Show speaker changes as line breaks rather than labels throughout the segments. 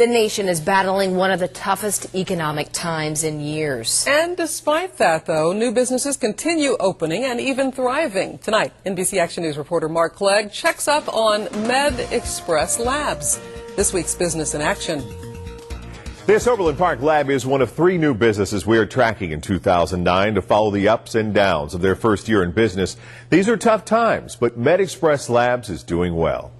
The nation is battling one of the toughest economic times in years.
And despite that, though, new businesses continue opening and even thriving. Tonight, NBC Action News reporter Mark Clegg checks up on MedExpress Labs. This week's Business in Action.
This Overland Park lab is one of 3 new businesses we are tracking in 2009 to follow the ups and downs of their first year in business. These are tough times, but MedExpress Labs is doing well.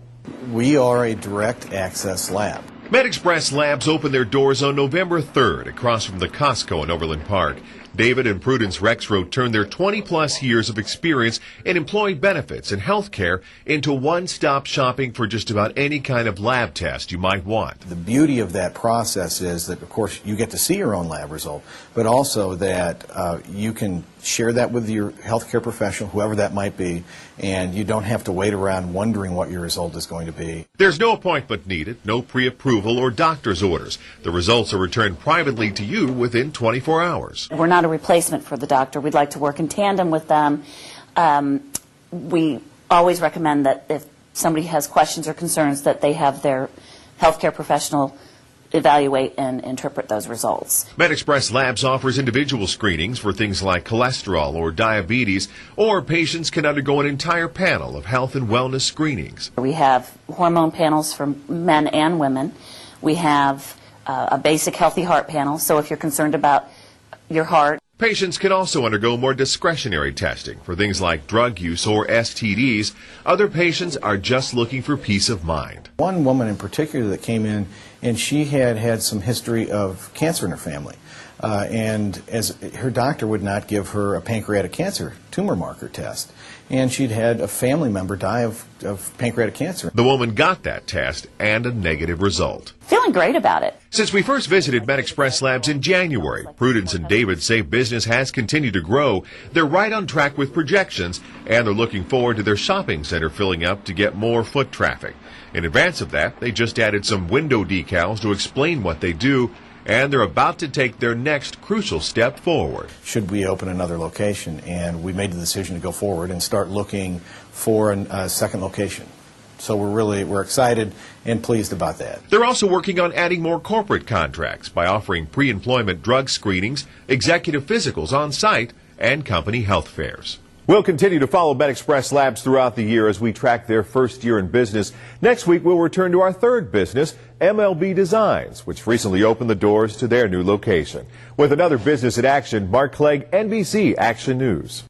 We are a direct access lab.
MedExpress Labs opened their doors on November 3rd across from the Costco in Overland Park. David and Prudence Rexroth turned their 20-plus years of experience in employee benefits and health care into one-stop shopping for just about any kind of lab test you might want.
The beauty of that process is that, of course, you get to see your own lab result, but also that you can share that with your healthcare professional, whoever that might be, and you don't have to wait around wondering what your result is going to be.
There's no appointment needed, no pre-approval or doctor's orders. The results are returned privately to you within 24 hours.
We're not a replacement for the doctor. We'd like to work in tandem with them. We always recommend that if somebody has questions or concerns that they have their healthcare professional evaluate and interpret those results.
MedExpress Labs offers individual screenings for things like cholesterol or diabetes, or patients can undergo an entire panel of health and wellness screenings.
We have hormone panels for men and women. We have a basic healthy heart panel, so if you're concerned about your heart.
Patients can also undergo more discretionary testing for things like drug use or STDs. Other patients are just looking for peace of mind.
One woman in particular that came in, and she had some history of cancer in her family. And as her doctor would not give her a pancreatic cancer tumor marker test. And she'd had a family member die of pancreatic cancer.
The woman got that test and a negative result.
Feeling great about it.
Since we first visited MedExpress Labs in January, Prudence and David say business has continued to grow. They're right on track with projections, and they're looking forward to their shopping center filling up to get more foot traffic. In advance of that, they just added some window decals to explain what they do, and they're about to take their next crucial step forward.
Should we open another location? And we made the decision to go forward and start looking for a second location. So we're excited and pleased about that.
They're also working on adding more corporate contracts by offering pre-employment drug screenings, executive physicals on site, and company health fairs. We'll continue to follow MedExpress Labs throughout the year as we track their first year in business. Next week, we'll return to our third business, MLB Designs, which recently opened the doors to their new location. With another Business in Action, Mark Clegg, NBC Action News.